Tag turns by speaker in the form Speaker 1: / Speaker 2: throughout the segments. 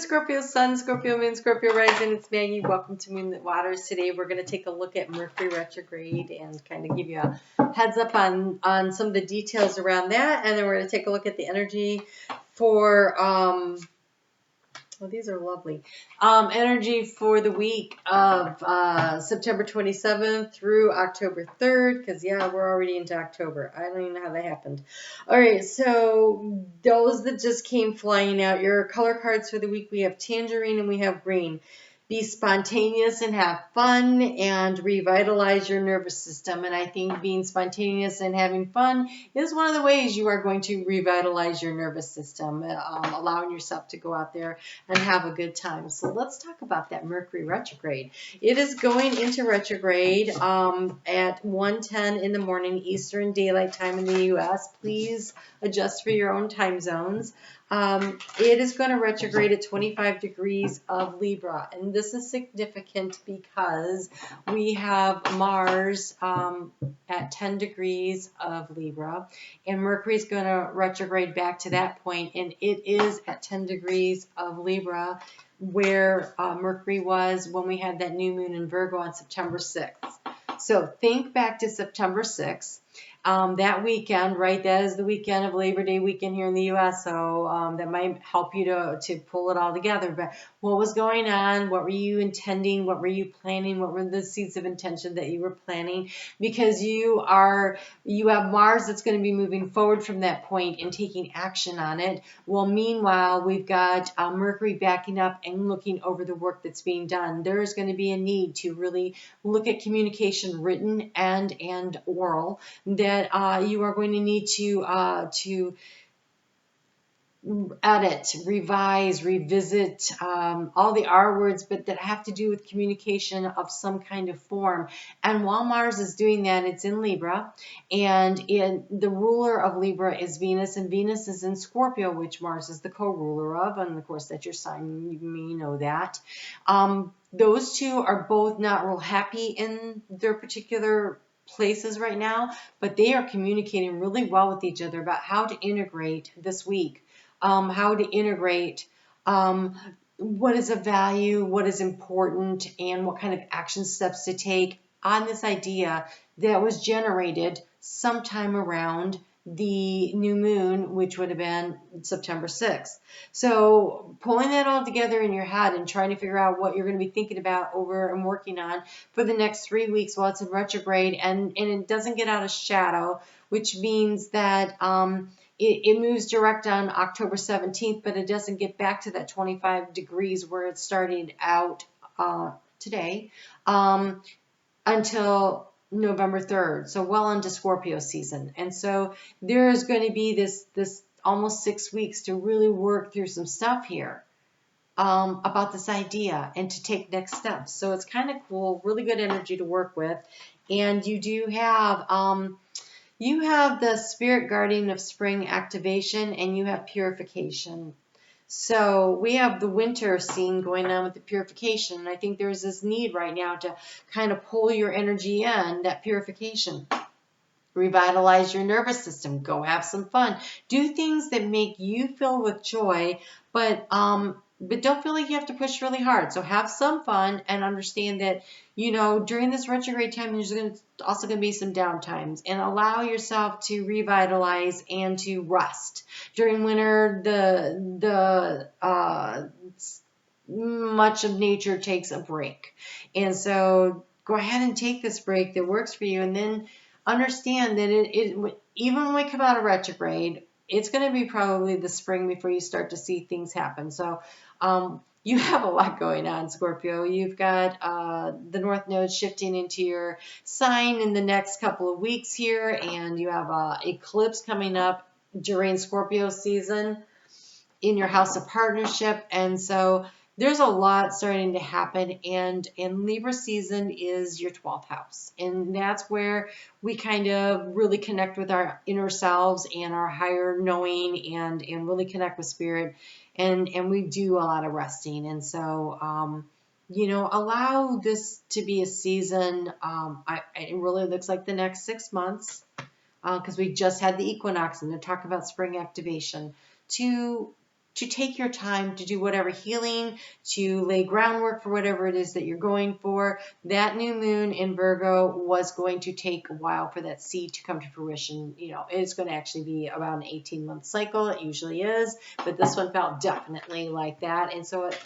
Speaker 1: Scorpio Sun, Scorpio Moon, Scorpio Rising. It's Maggie. Welcome to Moon Waters. Today we're going to take a look at Mercury Retrograde and kind of give you a heads up on some of the details around that. And then we're going to take a look at the energy for, well, these are lovely, energy for the week of September 27th through October 3rd, because, yeah, we're already into October. I don't even know how that happened. All right, so those that just came flying out, your color cards for the week, we have tangerine and we have green. Be spontaneous and have fun and revitalize your nervous system. And I think being spontaneous and having fun is one of the ways you are going to revitalize your nervous system, allowing yourself to go out there and have a good time. So let's talk about that Mercury retrograde. It is going into retrograde at 1:10 in the morning Eastern Daylight Time in the U.S. Please adjust for your own time zones. It is going to retrograde at 25 degrees of Libra, and this is significant because we have Mars at 10 degrees of Libra, and Mercury is going to retrograde back to that point, and it is at 10 degrees of Libra where Mercury was when we had that new moon in Virgo on September 6th. So think back to September 6th. That weekend, right? That is the weekend of Labor Day weekend here in the U.S. So that might help you to pull it all together. But what was going on? What were you intending? What were you planning? What were the seeds of intention that you were planning? Because you have Mars that's going to be moving forward from that point and taking action on it. Well, meanwhile, we've got Mercury backing up and looking over the work that's being done. There is going to be a need to really look at communication, written and oral, that you are going to need to edit, revise, revisit, all the R words, but that have to do with communication of some kind of form. And while Mars is doing that, it's in Libra, and the ruler of Libra is Venus, and Venus is in Scorpio, which Mars is the co-ruler of, and of course that's your sign, you may know that. Those two are both not real happy in their particular places right now, but they are communicating really well with each other about how to integrate this week, how to integrate what is of value, what is important, and what kind of action steps to take on this idea that was generated sometime around the new moon, which would have been September 6th. So pulling that all together in your head and trying to figure out what you're going to be thinking about over and working on for the next 3 weeks while it's in retrograde, and it doesn't get out of shadow, which means that it moves direct on October 17th, but it doesn't get back to that 25 degrees where it started out today until November 3rd, so well into Scorpio season. And so there is going to be this almost 6 weeks to really work through some stuff here about this idea and to take next steps. So it's kind of cool, really good energy to work with. And you do have the spirit guardian of spring activation, and you have purification. So we have the winter scene going on with the purification. And I think there's this need right now to kind of pull your energy in, that purification. Revitalize your nervous system. Go have some fun. Do things that make you feel with joy, but don't feel like you have to push really hard. So have some fun and understand that, during this retrograde time, there's also going to be some downtimes, and allow yourself to revitalize and to rest. During winter, much of nature takes a break. And so go ahead and take this break that works for you, and then understand that even when we come out of retrograde, it's going to be probably the spring before you start to see things happen. So you have a lot going on, Scorpio. You've got the North Node shifting into your sign in the next couple of weeks here, and you have an eclipse coming up during Scorpio season in your house of partnership. And so there's a lot starting to happen, and Libra season is your 12th house, and that's where we kind of really connect with our inner selves and our higher knowing, and really connect with spirit, and we do a lot of resting. And so allow this to be a season. It really looks like the next 6 months, because we just had the equinox, and they're talking about spring activation, to to take your time to do whatever healing, to lay groundwork for whatever it is that you're going for. That new moon in Virgo was going to take a while for that seed to come to fruition. You know, it's going to actually be about an 18-month cycle. It usually is, but this one felt definitely like that. And so it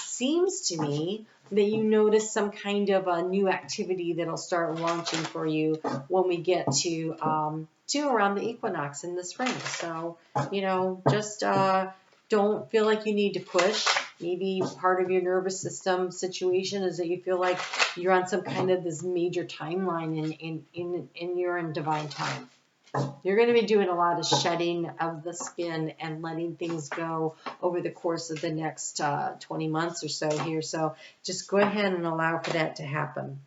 Speaker 1: seems to me that you notice some kind of a new activity that'll start launching for you when we get to around the equinox in the spring. So, you know, just don't feel like you need to push. Maybe part of your nervous system situation is that you feel like you're on some kind of this major timeline and you're in divine time. You're going to be doing a lot of shedding of the skin and letting things go over the course of the next 20 months or so here. So just go ahead and allow for that to happen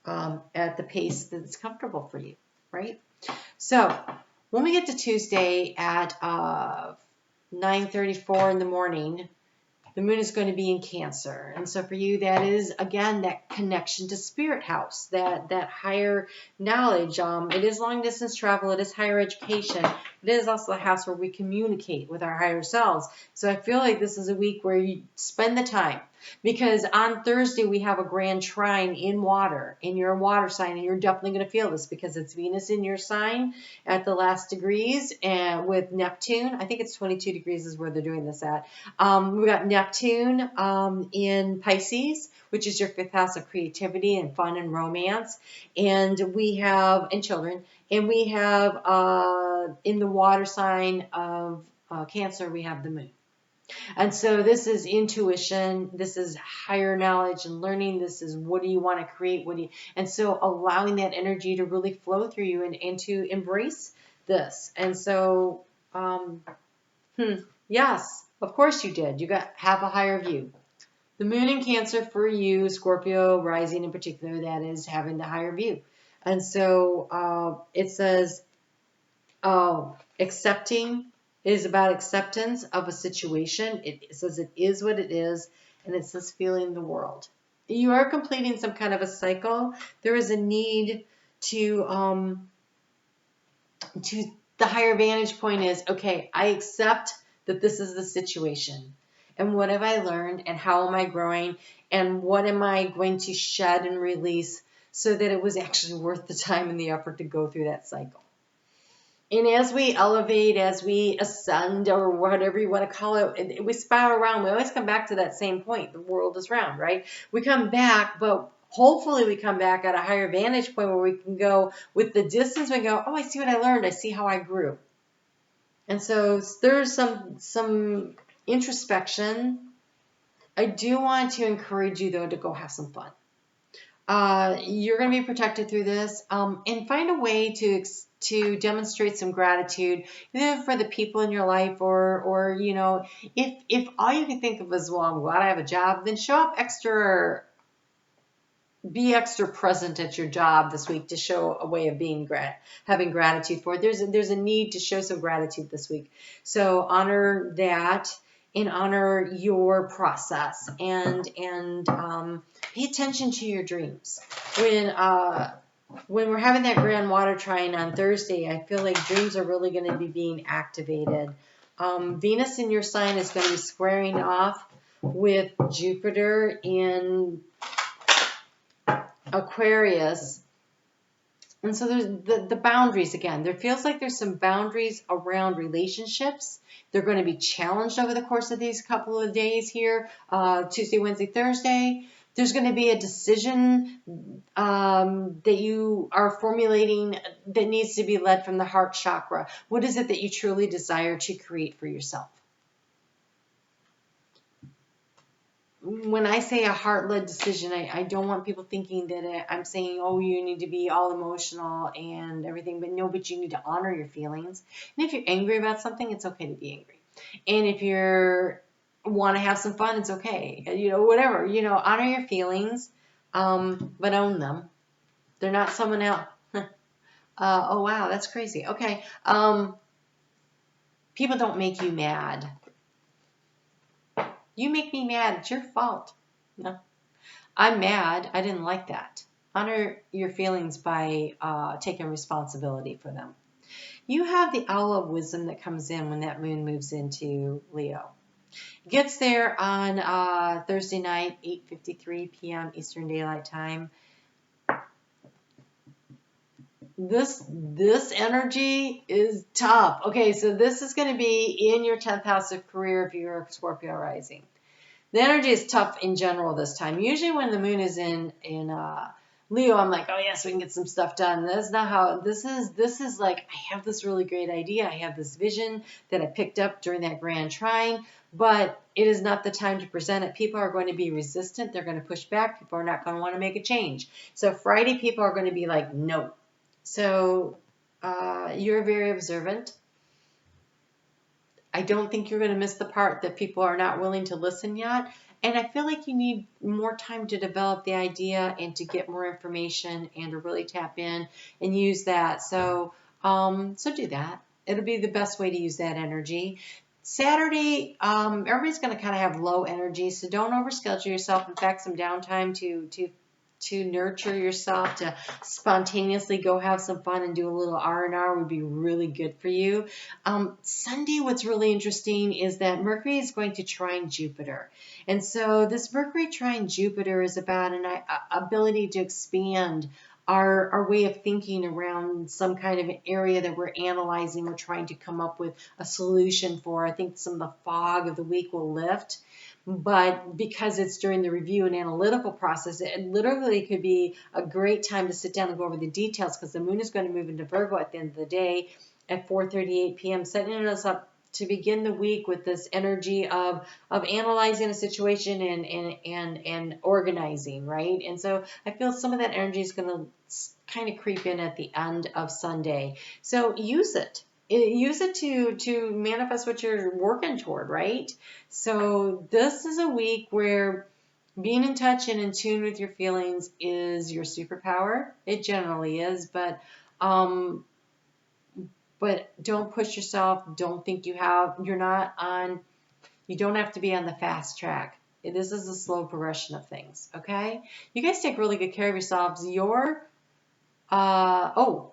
Speaker 1: at the pace that's comfortable for you, right? So when we get to Tuesday at 9:34 in the morning, the moon is going to be in Cancer. And so for you, that is, again, that connection to spirit house, that higher knowledge. It is long distance travel. It is higher education. It is also a house where we communicate with our higher selves. So I feel like this is a week where you spend the time. Because on Thursday, we have a Grand Trine in water, and you're a water sign, and you're definitely going to feel this because it's Venus in your sign at the last degrees, and with Neptune, I think it's 22 degrees is where they're doing this at. We've got Neptune in Pisces, which is your fifth house of creativity and fun and romance, and we have, and children, and we have in the water sign of Cancer, we have the moon. And so this is intuition, this is higher knowledge and learning, this is what do you want to create, and so allowing that energy to really flow through you and to embrace this. And so, yes, of course you did. You have a higher view. The moon in Cancer for you, Scorpio rising in particular, that is having the higher view. And so it says, accepting. It is about acceptance of a situation. It says it is what it is, and it says feeling the world. You are completing some kind of a cycle. There is a need to the higher vantage point is, okay, I accept that this is the situation. And what have I learned, and how am I growing, and what am I going to shed and release so that it was actually worth the time and the effort to go through that cycle. And as we elevate, as we ascend, or whatever you want to call it, we spiral around. We always come back to that same point. The world is round, right? We come back, but hopefully we come back at a higher vantage point where we can go with the distance. We go, oh, I see what I learned. I see how I grew. And so there's some introspection. I do want to encourage you, though, to go have some fun. You're going to be protected through this, and find a way to demonstrate some gratitude, either for the people in your life, or you know, if all you can think of is, well, I'm glad I have a job, then show up extra, be extra present at your job this week to show a way of being having gratitude for it. There's a need to show some gratitude this week, so honor that. And honor your process, and pay attention to your dreams. When we're having that Grand Water Trine on Thursday, I feel like dreams are really going to be being activated. Venus in your sign is going to be squaring off with Jupiter in Aquarius. And so there's the boundaries again. There feels like there's some boundaries around relationships. They're going to be challenged over the course of these couple of days here, Tuesday, Wednesday, Thursday. There's going to be a decision that you are formulating that needs to be led from the heart chakra. What is it that you truly desire to create for yourself? When I say a heart-led decision, I don't want people thinking that I'm saying, oh, you need to be all emotional and everything, but no, but you need to honor your feelings. And if you're angry about something, it's okay to be angry. And if you want to have some fun, it's okay. You know, whatever, you know, honor your feelings, but own them. They're not someone else. Oh, wow, that's crazy. Okay. People don't make you mad. You make me mad. It's your fault. No. I'm mad. I didn't like that. Honor your feelings by taking responsibility for them. you have the owl of wisdom that comes in when that moon moves into Leo. Gets there on Thursday night, 8:53 p.m. Eastern Daylight Time. This energy is tough. Okay, so this is going to be in your 10th house of career if you're a Scorpio rising. The energy is tough in general this time. Usually when the moon is in Leo, I'm like, oh yes, we can get some stuff done. That's not how this is. This is like, I have this really great idea. I have this vision that I picked up during that Grand Trine, but it is not the time to present it. People are going to be resistant. They're going to push back. People are not going to want to make a change. So Friday, people are going to be like, no. So you're very observant. I don't think you're going to miss the part that people are not willing to listen yet. And I feel like you need more time to develop the idea and to get more information and to really tap in and use that. So do that. It'll be the best way to use that energy. Saturday, everybody's going to kind of have low energy, so don't overschedule yourself. In fact, some downtime to nurture yourself, to spontaneously go have some fun and do a little R&R would be really good for you. Sunday, what's really interesting is that Mercury is going to trine Jupiter. And so this Mercury trine Jupiter is about an ability to expand our way of thinking around some kind of an area that we're analyzing, we're trying to come up with a solution for. I think some of the fog of the week will lift. But because it's during the review and analytical process, it literally could be a great time to sit down and go over the details, because the moon is going to move into Virgo at the end of the day at 4:38 p.m., setting us up to begin the week with this energy of analyzing a situation and organizing, right? And so I feel some of that energy is going to kind of creep in at the end of Sunday. So use it. Use it to manifest what you're working toward, right? So this is a week where being in touch and in tune with your feelings is your superpower. It generally is, but don't push yourself. Don't think you don't have to be on the fast track. This is a slow progression of things, okay? You guys take really good care of yourselves.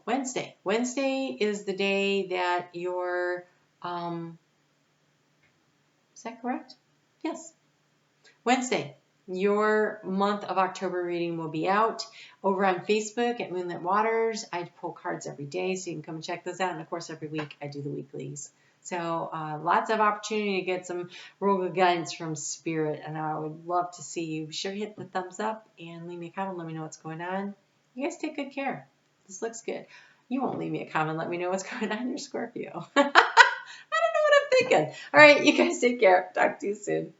Speaker 1: Wednesday. Wednesday is the day that your, is that correct? Yes. Wednesday, your month of October reading will be out over on Facebook at Moonlit Waters. I pull cards every day, so you can come and check those out. And of course, every week I do the weeklies. So lots of opportunity to get some real good guidance from Spirit, and I would love to see you. Be sure to hit the thumbs up and leave me a comment. Let me know what's going on. You guys take good care. This looks good. You won't leave me a comment. Let me know what's going on. You're Scorpio. I don't know what I'm thinking. All right, you guys take care. Talk to you soon.